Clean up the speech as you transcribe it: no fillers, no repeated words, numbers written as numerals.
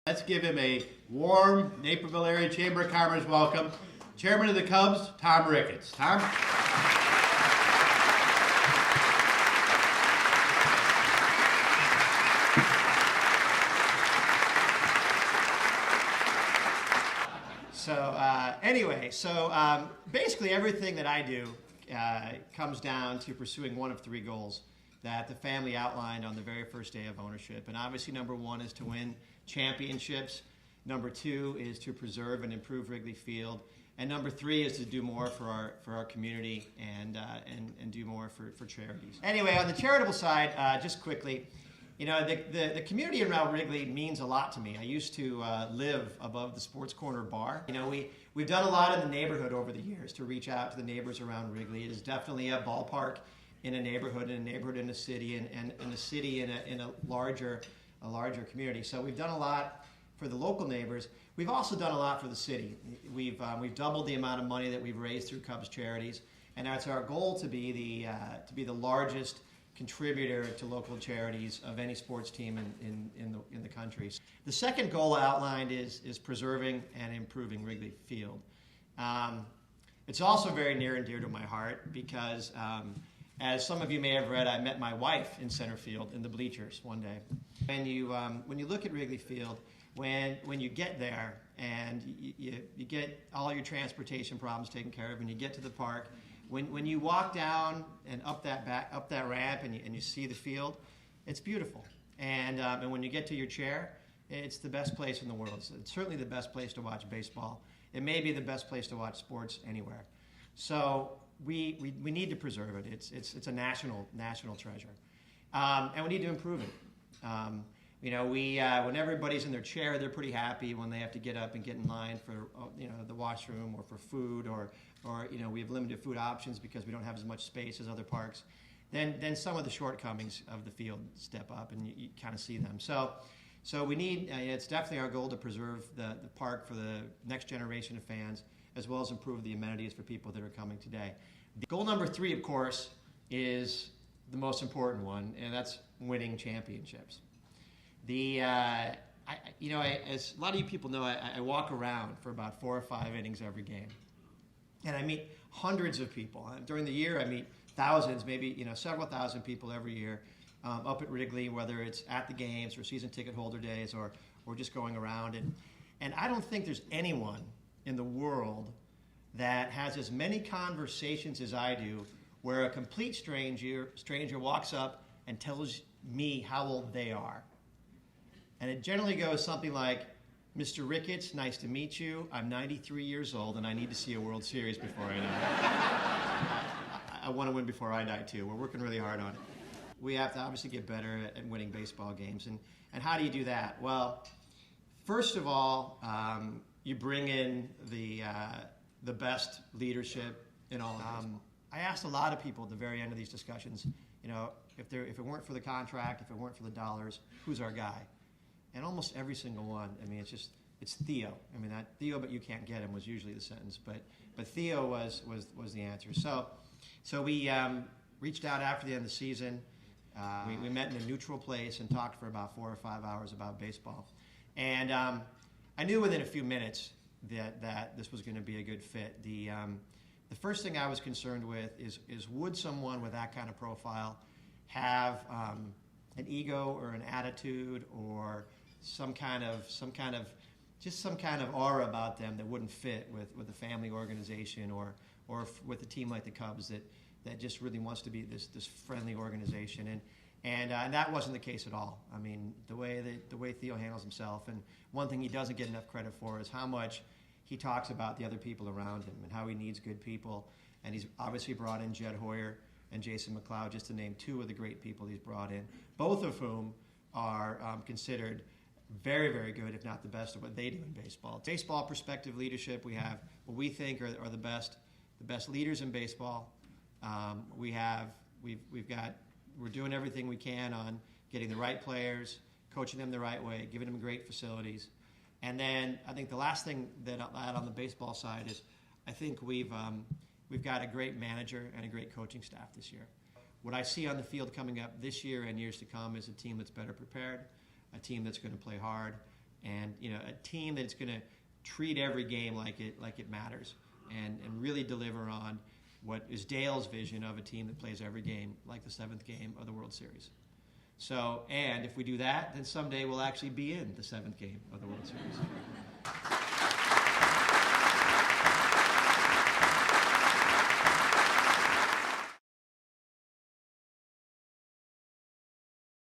Let's give him a warm Naperville Area Chamber of Commerce welcome. Chairman of the Cubs, Tom Ricketts. Tom? So basically everything that I do comes down to pursuing one of three goals that the family outlined on the very first day of ownership. And obviously number one is to win championships. Number two is to preserve and improve Wrigley Field. And number three is to do more for our community and do more for charities. Anyway, on the charitable side, just quickly, you know, the community around Wrigley means a lot to me. I used to live above the Sports Corner bar. You know, we've done a lot in the neighborhood over the years to reach out to the neighbors around Wrigley. It is definitely a ballpark in a neighborhood in a city, and a city in a larger community. So we've done a lot for the local neighbors. We've also done a lot for the city. We've doubled the amount of money that we've raised through Cubs Charities, and that's our goal to be the largest contributor to local charities of any sports team in the country. The second goal outlined is preserving and improving Wrigley Field. It's also very near and dear to my heart because as some of you may have read, I met my wife in center field in the bleachers one day. And when you look at Wrigley Field, when you get there and you get all your transportation problems taken care of and you get to the park, when you walk down and up that ramp and you see the field, it's beautiful. And when you get to your chair, it's the best place in the world. It's certainly the best place to watch baseball. It may be the best place to watch sports anywhere. So we need to preserve it. It's a national treasure, and we need to improve it. You know, when everybody's in their chair, they're pretty happy. When they have to get up and get in line for the washroom or for food, or we have limited food options because we don't have as much space as other parks. Then some of the shortcomings of the field step up, and you kind of see them. So we need. It's definitely our goal to preserve the park for the next generation of fans, as well as improve the amenities for people that are coming today. Goal number three, of course, is the most important one, and that's winning championships. As a lot of you people know, I walk around for about 4 or 5 innings every game, and I meet hundreds of people. During the year, I meet thousands, maybe several thousand people every year up at Wrigley, whether it's at the games or season ticket holder days or just going around. And I don't think there's anyone in the world that has as many conversations as I do where a complete stranger walks up and tells me how old they are. And it generally goes something like, Mr. Ricketts, nice to meet you. I'm 93 years old and I need to see a World Series before I die. I want to win before I die too. We're working really hard on it. We have to obviously get better at winning baseball games. And how do you do that? Well, first of all, you bring in the best leadership in all of baseball. I asked a lot of people at the very end of these discussions, if it weren't for the contract, if it weren't for the dollars, who's our guy? And almost every single one, it's Theo. That Theo, but you can't get him was usually the sentence, but Theo was the answer. So we reached out after the end of the season. We met in a neutral place and talked for about 4 or 5 hours about baseball. And I knew within a few minutes that this was going to be a good fit. The first thing I was concerned with is would someone with that kind of profile have an ego or an attitude or some kind of aura about them that wouldn't fit with a family organization or with a team like the Cubs that just really wants to be this friendly organization. And that wasn't the case at all. The way Theo handles himself, and one thing he doesn't get enough credit for is how much he talks about the other people around him and how he needs good people. And he's obviously brought in Jed Hoyer and Jason McLeod, just to name 2 of the great people he's brought in, both of whom are considered very, very good, if not the best, of what they do in baseball. Baseball perspective leadership, we have what we think are the best leaders in baseball. We're doing everything we can on getting the right players, coaching them the right way, giving them great facilities. And then I think the last thing that I'll add on the baseball side is I think we've got a great manager and a great coaching staff this year. What I see on the field coming up this year and years to come is a team that's better prepared, a team that's going to play hard, and a team that's going to treat every game like it matters, and really deliver on what is Dale's vision of a team that plays every game like the 7th game of the World Series. So, and if we do that, then someday we'll actually be in the 7th game of the World Series.